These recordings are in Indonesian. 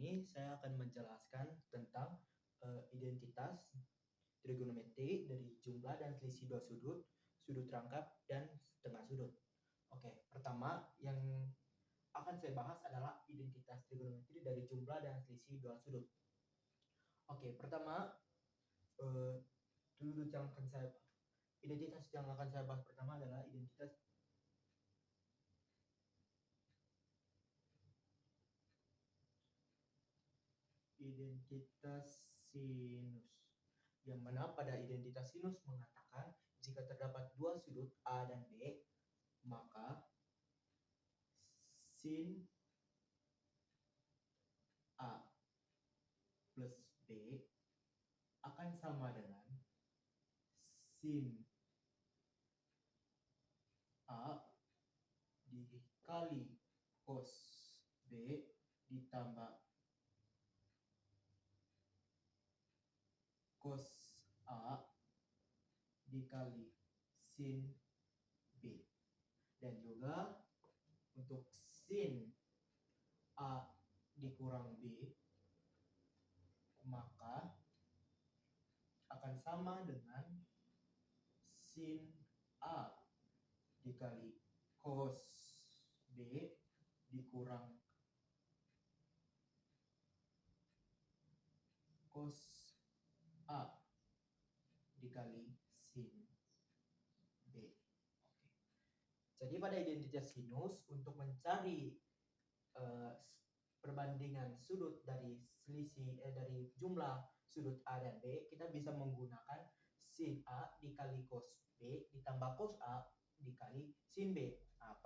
ini saya akan menjelaskan tentang identitas trigonometri dari jumlah dan selisih dua sudut, sudut rangkap, dan setengah sudut. Oke, pertama yang akan saya bahas adalah identitas trigonometri dari jumlah dan selisih dua sudut. Oke, pertama identitas yang akan saya bahas pertama adalah identitas sinus, yang mana pada identitas sinus mengatakan jika terdapat dua sudut A dan B, maka sin A plus B akan sama dengan sin A dikali cos B ditambah cos A dikali sin B. Dan juga untuk sin A dikurang B, maka akan sama dengan sin A dikali cos B dikurang cos A dikali sin B. Oke. Jadi pada identitas sinus, untuk mencari perbandingan sudut dari dari jumlah sudut A dan B, kita bisa menggunakan sin A dikali cos B ditambah cos A dikali sin B. Nah,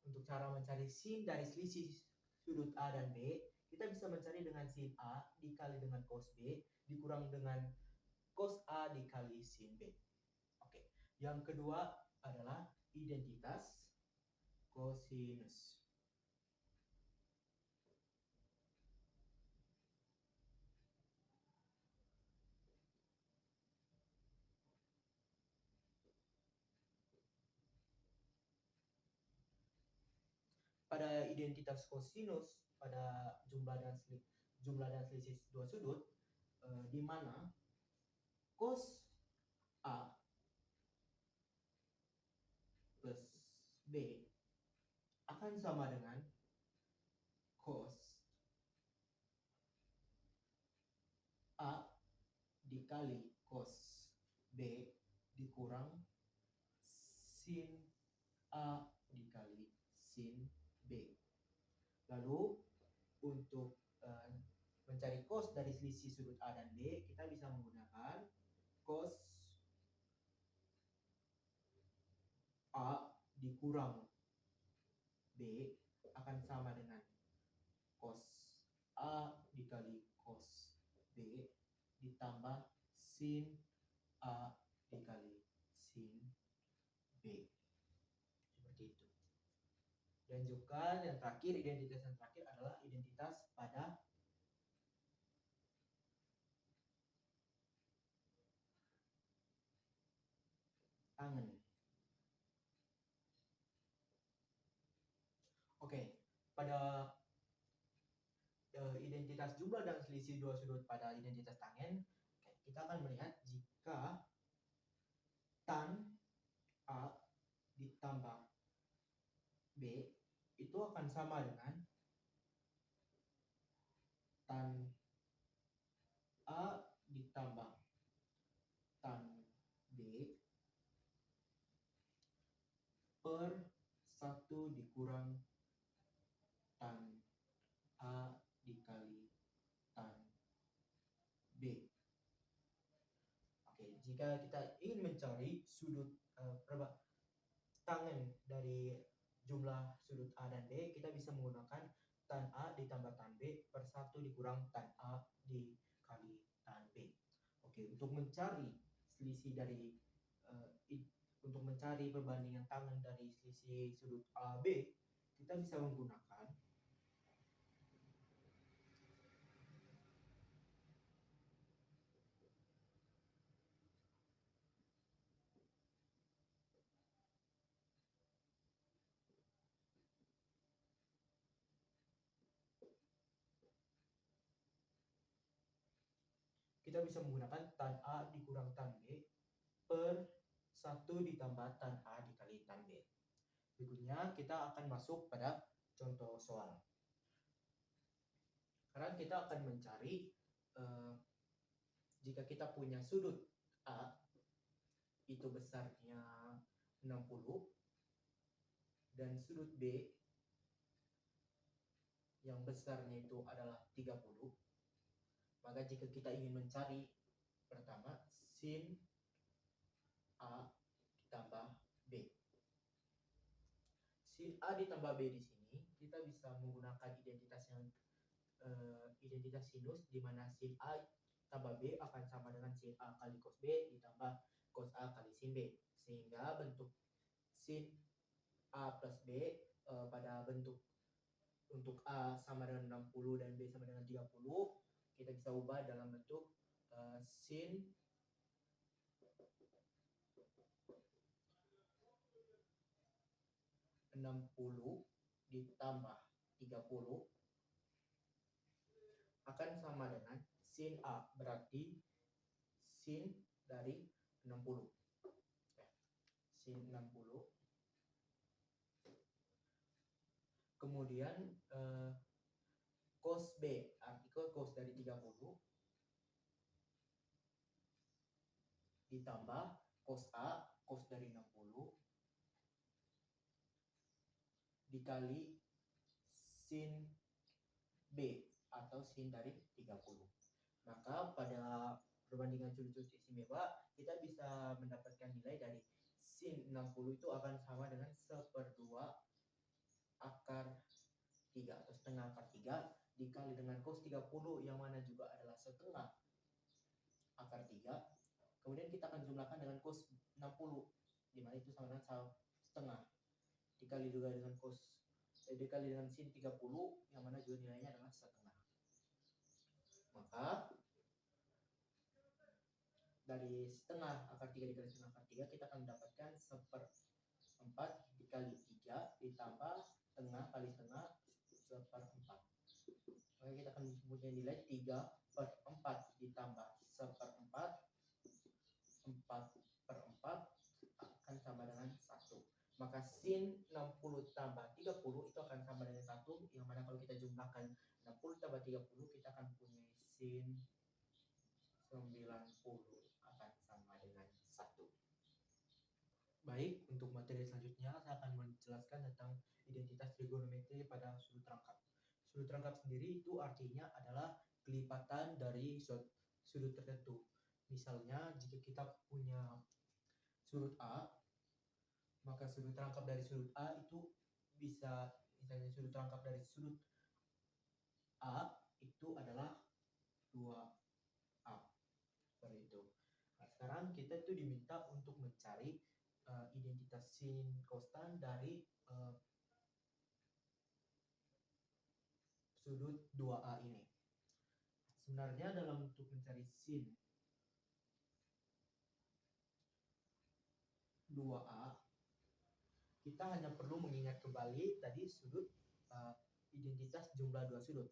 untuk cara mencari sin dari selisih sudut A dan B, kita bisa mencari dengan sin A dikali dengan cos B dikurang dengan cos A dikali sin B. Oke. Yang kedua adalah identitas kosinus. Pada identitas kosinus pada jumlah dan selisih dua sudut, di mana cos A plus B akan sama dengan cos A dikali cos B dikurang sin A dikali sin B. Lalu untuk mencari cos dari selisih sudut A dan B, kita bisa menggunakan cos A dikurang B akan sama dengan cos A dikali cos B ditambah sin A dikali sin B. Seperti itu. Dan juga yang terakhir, identitas yang terakhir adalah identitas pada tangen. Oke, pada identitas jumlah dan selisih dua sudut pada identitas tangen, kita akan melihat jika tan A ditambah B itu akan sama dengan tan A ditambah tan B per 1 dikurang tan A dikali tan B. Oke, jika kita ingin mencari sudut tangen dari jumlah sudut A dan B, kita bisa menggunakan tan A ditambah tan B per 1 dikurang tan A dikali tan B. Oke, untuk mencari selisih dari untuk mencari perbandingan tangen dari selisih sudut A B, kita bisa menggunakan kita bisa menggunakan tan A dikurang tan B per 1 ditambah tan A dikali tan B. Berikutnya kita akan masuk pada contoh soal. Sekarang kita akan mencari jika kita punya sudut A itu besarnya 60 dan sudut B yang besarnya itu adalah 30, maka jika kita ingin mencari pertama sin A ditambah B. Sin A ditambah B di sini kita bisa menggunakan identitas sinus, di mana sin A tambah B akan sama dengan sin A kali cos B ditambah cos A kali sin B, sehingga bentuk sin A plus B pada bentuk untuk A sama dengan 60 dan B sama dengan 30 kita bisa ubah dalam bentuk sin (60) ditambah 30 akan sama dengan sin A, berarti sin dari 60. Sin 60. Kemudian cos B, artikel cos dari 30 ditambah cos A, cos dari 60 dikali sin B atau sin dari 30. Maka pada perbandingan sudut-sudut istimewa kita bisa mendapatkan nilai dari sin 60 itu akan sama dengan 1/2 akar 3 atau setengah akar 3 dikali dengan cos 30 yang mana juga adalah setengah akar 3. Kemudian kita akan jumlahkan dengan cos 60 di mana itu sama dengan setengah dikali juga dengan dikali dengan sin 30 yang mana juga nilainya adalah setengah. Maka dari setengah akar 3 dikali setengah akar 3 kita akan mendapatkan 1/4 dikali 3 ditambah setengah kali setengah 1/4. Maka kita akan mempunyai nilai 3/4 ditambah 1/4 4/4 akan sama dengan 1. Maka sin 60 tambah 30 itu akan sama dengan 1, yang mana kalau kita jumlahkan 60 tambah 30 kita akan punya sin 90 akan sama dengan 1. Baik, untuk materi selanjutnya saya akan menjelaskan tentang identitas trigonometri pada sudut rangkap. Sudut rangkap sendiri itu artinya adalah kelipatan dari sudut tertentu. Misalnya jika kita punya sudut A, maka sudut rangkap dari sudut A itu bisa, misalnya sudut rangkap dari sudut A itu adalah 2A. Seperti itu. Nah, sekarang kita itu diminta untuk mencari identitas sin konstan dari sudut 2A ini. Sebenarnya dalam untuk mencari sin 2A kita hanya perlu mengingat kembali tadi sudut identitas jumlah dua sudut,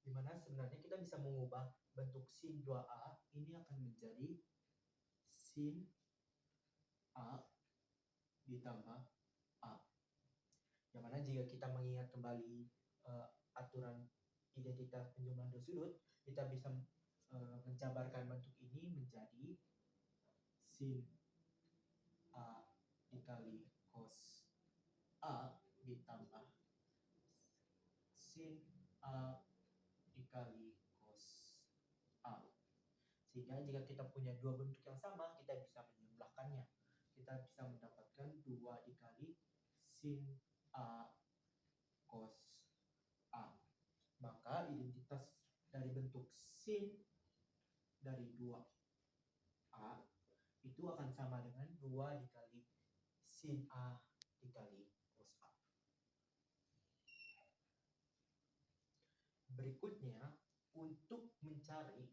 dimana sebenarnya kita bisa mengubah bentuk sin 2A ini akan menjadi sin A ditambah A, yang mana jika kita mengingat kembali aturan identitas penjumlahan dua sudut, kita bisa menjabarkan bentuk ini menjadi sin A dikali cos A ditambah sin A dikali cos A. Sehingga jika kita punya dua bentuk yang sama, kita bisa menjumlahkannya. Kita bisa mendapatkan 2 dikali sin A cos A. Maka identitas dari bentuk sin dari 2A itu akan sama dengan 2 dikali sin A dikali cos A. Berikutnya, untuk mencari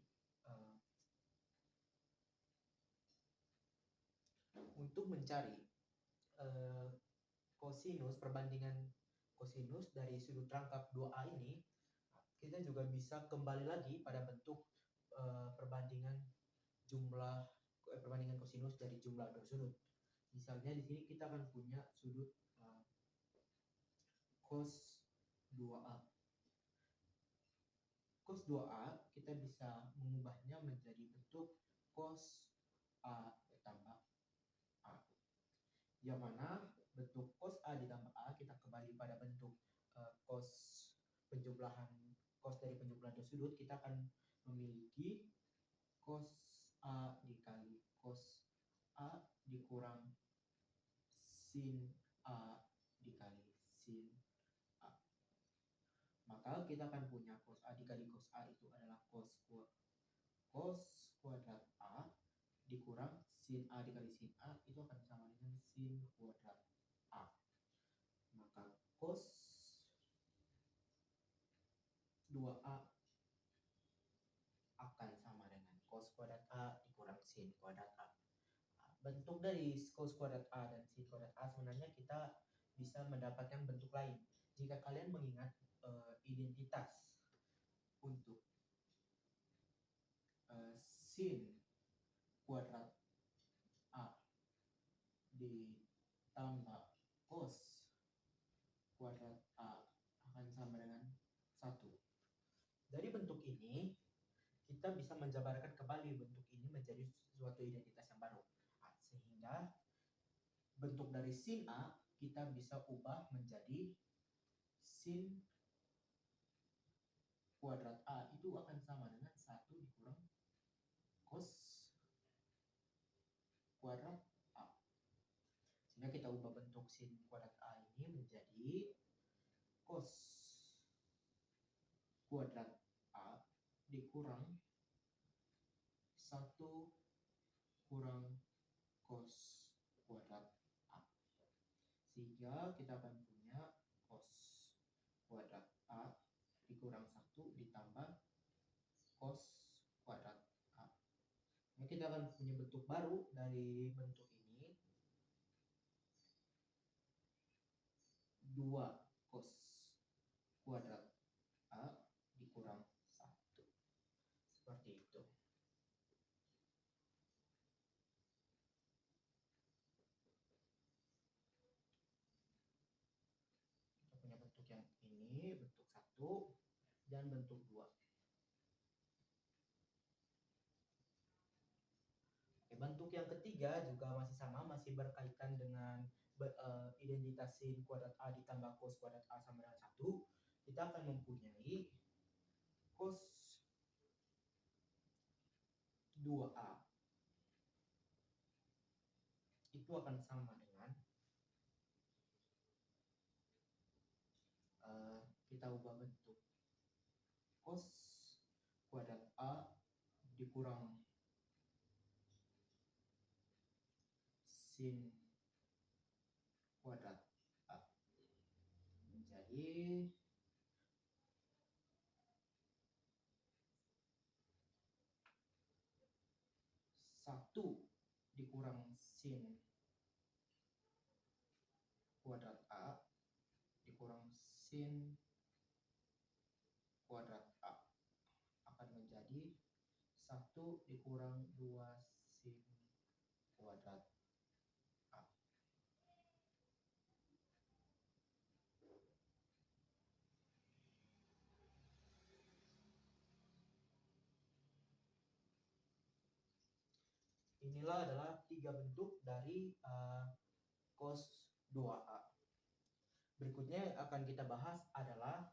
kosinus, perbandingan kosinus dari sudut rangkap 2A ini, kita juga bisa kembali lagi pada bentuk perbandingan perbandingan kosinus dari jumlah dua sudut. Misalnya di sini kita akan punya sudut cos 2A. Cos 2A kita bisa mengubahnya menjadi bentuk cos A ditambah A. Yang mana bentuk cos A ditambah A kita kembali pada bentuk cos penjumlahan cos dari penjumlahan dua sudut, kita akan memiliki cos A dikali cos A dikurang sin A dikali sin A. Maka kita akan punya cos A dikali cos A itu adalah cos kuadrat A dikurang sin A dikali sin A itu akan sama dengan sin kuadrat A. Maka cos 2A akan sama dengan cos kuadrat A dikurang sin kuadrat A. Bentuk dari cos kuadrat A dan sin kuadrat A sebenarnya kita bisa mendapatkan bentuk lain. Jika kalian mengingat identitas untuk sin kuadrat A ditambah cos kuadrat A akan sama dengan 1. Dari bentuk ini kita bisa menjabarkan kembali bentuk ini menjadi suatu identitas yang baru. Sehingga bentuk dari sin A kita bisa ubah menjadi sin kuadrat A itu akan sama dengan 1 dikurang cos kuadrat A. Sehingga kita ubah bentuk sin kuadrat A ini menjadi cos kuadrat A dikurang 1 kurang cos kuadrat A. Sehingga kita akan punya cos kuadrat A dikurang 1 ditambah cos kuadrat A. Nah, kita akan punya bentuk baru dari bentuk ini, 2 cos kuadrat A dikurang 1. Seperti itu. Kita punya bentuk yang ini, bentuk 1 dan bentuk 2. Bentuk yang ketiga juga masih sama, masih berkaitan dengan identitas sin kuadrat A ditambah cos kuadrat A sama dengan 1. Kita akan mempunyai cos 2A itu akan sama dengan kita ubah bentuk cos kuadrat A dikurang sin kuadrat A menjadi 1 dikurang sin kuadrat A dikurang sin kuadrat A akan menjadi 1 dikurang 2 sin kuadrat A. Inilah adalah 3 bentuk dari cos 2A. Berikutnya yang akan kita bahas adalah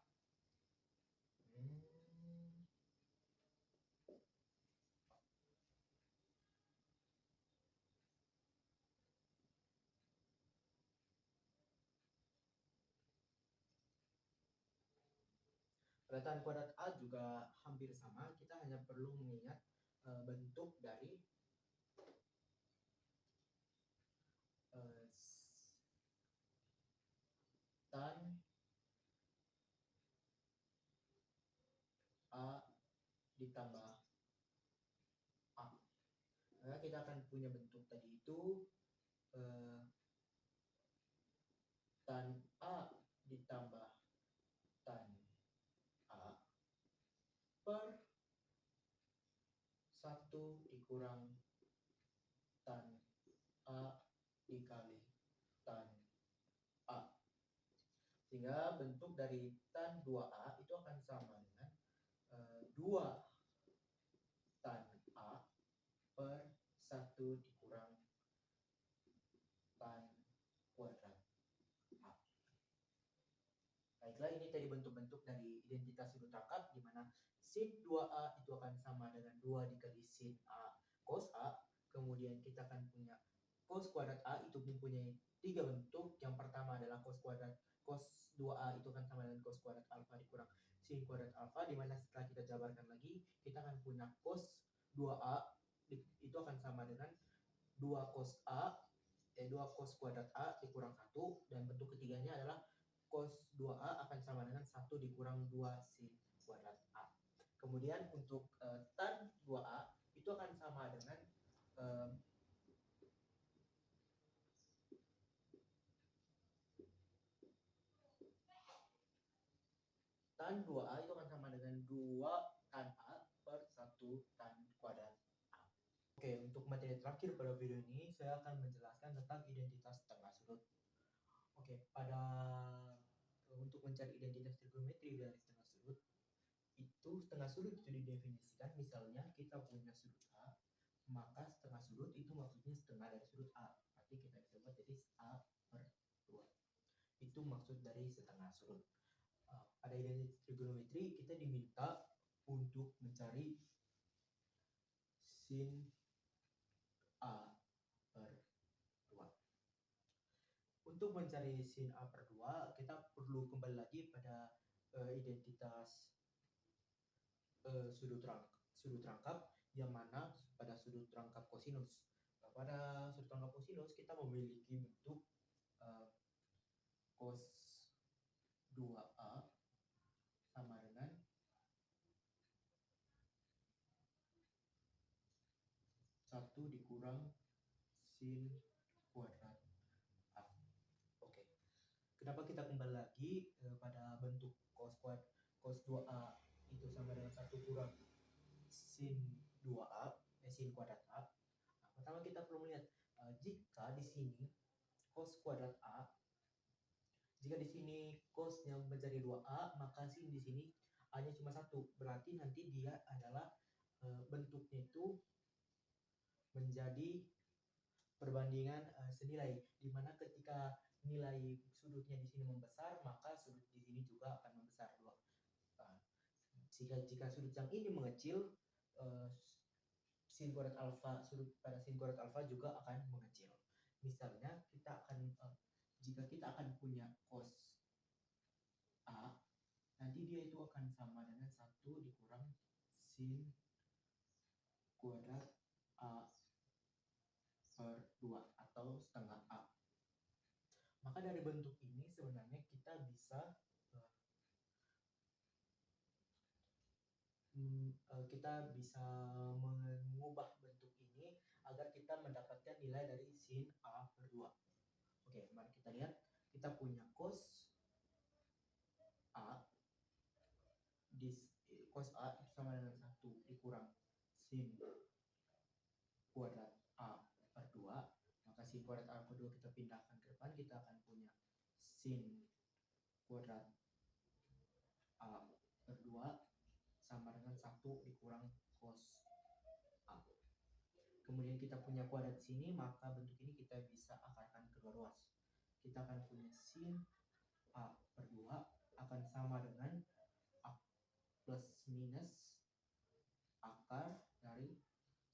pemetaan kuadrat A juga hampir sama, kita hanya perlu mengingat bentuk dari tan A ditambah A. Maka kita akan punya bentuk tadi itu tan A ditambah tan A per 1 dikurang tan A dikali tan A. Sehingga bentuk dari tan 2A itu akan sama dengan 2 tan A per 1 dikurang tan kuadrat A. Baiklah, ini tadi bentuk-bentuk dari identitas sudut rangkap di mana sin 2A itu akan sama dengan 2 dikali sin A cos A. Kemudian kita akan punya cos kuadrat A itu mempunyai 3 bentuk. Yang pertama adalah cos 2A itu akan sama dengan cos kuadrat alfa dikurang sin kuadrat alfa, di mana setelah kita jabarkan lagi kita akan punya cos 2A itu akan sama dengan 2 cos kuadrat A dikurang 1, dan bentuk ketiganya adalah cos 2A akan sama dengan 1 dikurang 2 sin kuadrat A. Kemudian untuk tan 2A itu akan sama dengan tan 2A itu akan sama dengan 2 tan A per 1 tan kuadrat A. Oke, untuk materi terakhir pada video ini saya akan menjelaskan tentang identitas setengah sudut. Oke, untuk mencari identitas trigonometri dari setengah sudut, setengah sudut itu didefinisikan, misalnya kita punya sudut A, maka setengah sudut itu maksudnya setengah dari sudut A. Berarti kita bisa buat jadi A per 2. Itu maksud dari setengah sudut. Pada identitas trigonometri kita diminta untuk mencari sin A per 2. Untuk mencari sin A per 2, kita perlu kembali lagi pada identitas sudut rangkap, yang mana pada sudut rangkap kosinus. Pada sudut rangkap kosinus kita memiliki bentuk cos 2A sama dengan 1 dikurang sin kuadrat A. Oke. Kenapa kita kembali lagi pada bentuk cos 2A itu sama dengan 1 kurang sin 2A, sin kuadrat A. Nah, pertama kita perlu melihat jika di sini cos kuadrat A, jika di sini cosnya menjadi 2A, maka sin di sini A-nya cuma 1. Berarti nanti dia adalah bentuknya itu menjadi perbandingan senilai, di mana ketika nilai sudutnya di sini membesar, maka sudut di sini juga akan membesar. Jika sudut yang ini mengecil, sin kuadrat alfa, sudut pada sin kuadrat alfa juga akan mengecil. Misalnya jika kita akan punya cos A, nanti dia itu akan sama dengan 1 dikurang sin kuadrat A per 2 atau setengah A. Maka dari bentuk ini sebenarnya kita bisa mengubah bentuk ini agar kita mendapatkan nilai dari sin A per 2. Oke, mari kita lihat. Kita punya cos A itu sama dengan 1 dikurang sin kuadrat A per 2. Maka sin kuadrat A per 2 kita pindahkan ke depan, kita akan punya sin kuadrat A per 2 sama dengan 1 dikurang cos A. Kemudian kita punya kuadrat di sini, maka bentuk ini kita bisa akarkan kedua ruas. Kita akan punya sin A per 2 akan sama dengan A plus minus akar dari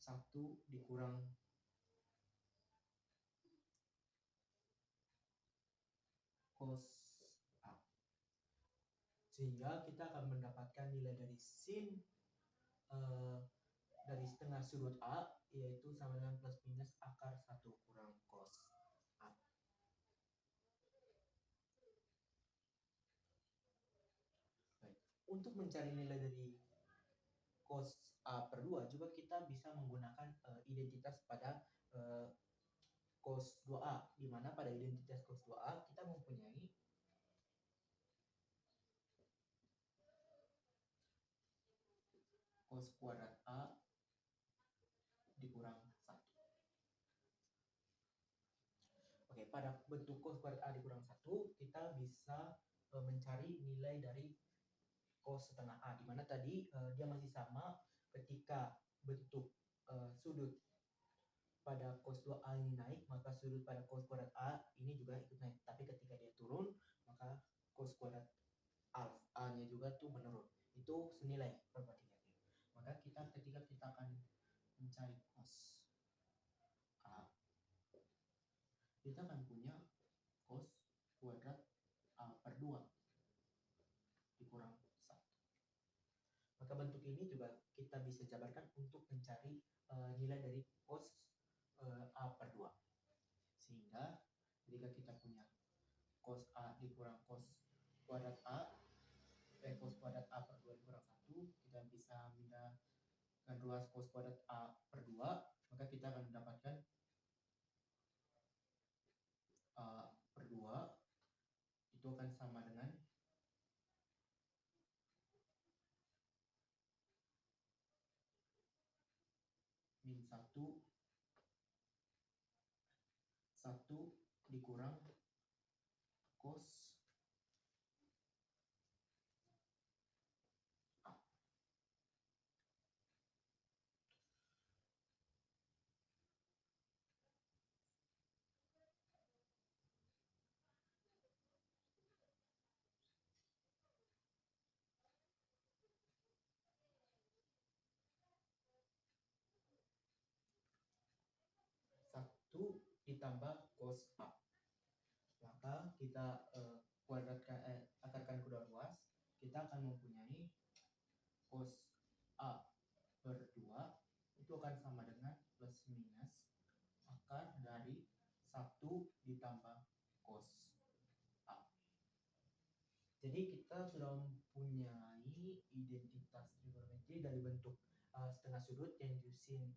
1 dikurang cos A. Sehingga kita akan mendapatkan nilai dari sin dari setengah sudut A, yaitu sama dengan plus minus akar 1 kurang cos A. Baik. Untuk mencari nilai dari cos A per 2 juga kita bisa menggunakan identitas pada cos 2A, di mana pada identitas cos 2A kita mempunyai cos kuadrat A pada bentuk cos kuadrat A dikurang 1, kita bisa mencari nilai dari cos setengah A, dimana tadi dia masih sama ketika bentuk sudut pada cos 2A ini naik, maka sudut pada cos kuadrat A ini juga ikut naik. Tapi ketika dia turun, maka cos kuadrat A-nya juga tuh menurun. Itu senilai perbandingannya. Maka ketika kita akan mencari cos A, kita akan punya cos kuadrat A per 2 dikurang 1. Maka bentuk ini juga kita bisa jabarkan untuk mencari nilai dari cos A per 2. Sehingga ketika kita punya cos A dikurang cos kuadrat A, cos kuadrat A per 2 dikurang 1, kita bisa mendapatkan ruas cos kuadrat A per 2, maka kita akan mendapatkan A per 2 itu akan sama dengan min 1 dikurang cos A. Satu ditambah cos A. Maka kita akarkan kedua ruas, kita akan mempunyai cos A per 2 itu akan sama dengan plus minus akar dari 1 ditambah cos A. Jadi kita sudah mempunyai identitas trigonometri dari bentuk setengah sudut yang sin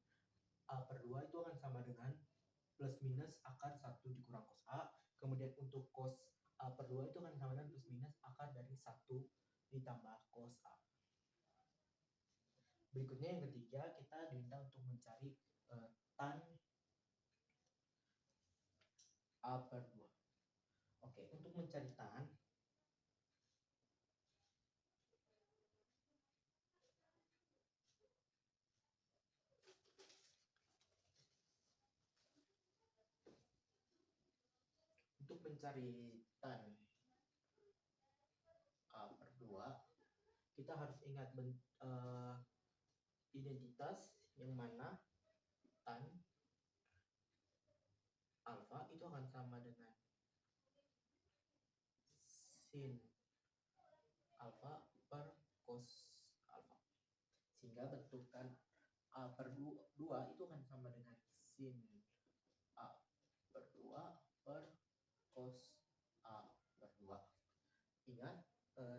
A per 2 itu akan sama dengan plus minus akar 1 dikurang cos A. Kemudian untuk cos A per 2 itu akan sama dengan plus minus akar dari 1 ditambah cos A. Berikutnya yang ketiga, kita diminta untuk mencari tan A per 2. Oke, untuk mencari tan, A per 2, kita harus ingat identitas yang mana tan alfa itu akan sama dengan sin alfa per cos alfa. Sehingga bentuk tan A per 2 itu akan sama dengan sin A per 2 per cos A per 2. Ingat,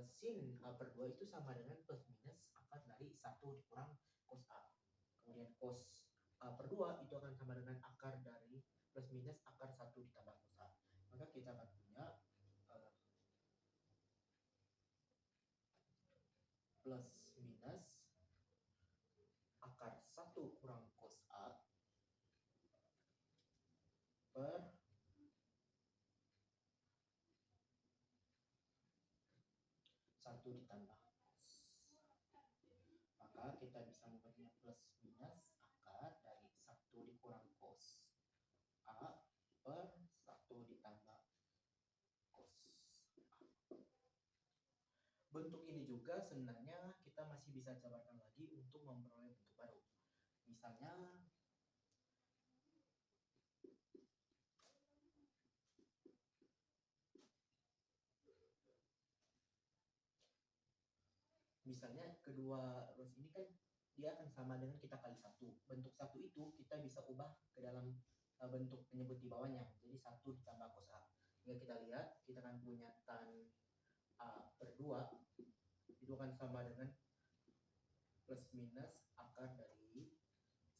sin A per 2 itu sama dengan plus minus akar dari 1 dikurang cos A. Kemudian cos A per 2 itu akan sama dengan akar dari plus minus akar 1 ditambah cos A. Maka kita akan punya plus minus akar 1 kurang cos A per 1 ditambah cos. Maka kita bisa membuatnya plus minus akar dari 1 dikurang cos A per 1 ditambah cos A. Bentuk ini juga sebenarnya kita masih bisa jabarkan lagi untuk memperoleh bentuk baru. Misalnya kedua ruas ini kan dia akan sama dengan kita kali 1. Bentuk 1 itu kita bisa ubah ke dalam bentuk penyebut di bawahnya. Jadi 1 ditambah cos A. Hingga kita lihat, kita akan punya tan A per 2 itu akan sama dengan plus minus akar dari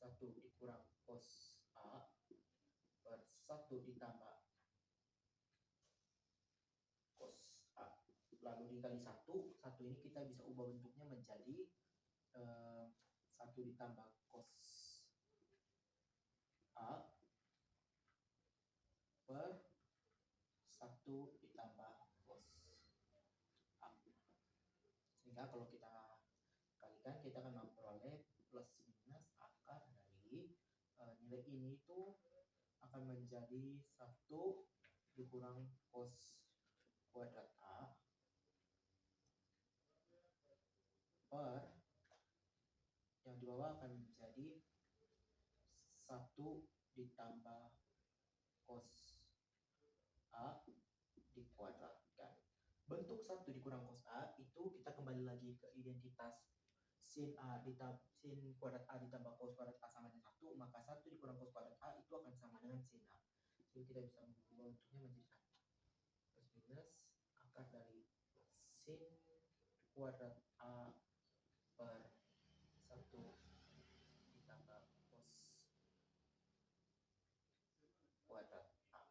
1 dikurang cos A per 1 ditambah cos A. Lalu dikali 1 ini kita bisa ubah bentuknya menjadi 1 ditambah cos A per 1 ditambah cos A. Sehingga kalau kita kalikan, kita akan memperoleh plus minus akar dari nilai ini itu akan menjadi 1 dikurang cos kuadrat A per yang di bawah akan menjadi 1 ditambah cos A dikuadratkan. Bentuk 1 dikurang cos A itu kita kembali lagi ke identitas sin kuadrat A ditambah cos kuadrat A sama dengan 1, maka 1 dikurang cos kuadrat A itu akan sama dengan sin A. Jadi kita bisa mengubah bentuknya menjadi 1 plus minus akar dari sin kuadrat A per 1 ditambah cos kuadrat A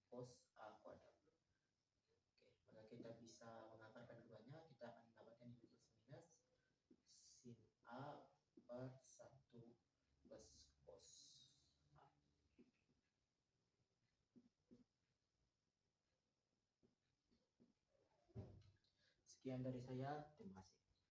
cos A kuadrat. Oke, maka kita bisa mengakarkan keduanya, kita akan mendapatkan nilai plus minus sin A per 1 plus cos A. Sekian dari saya, terima kasih.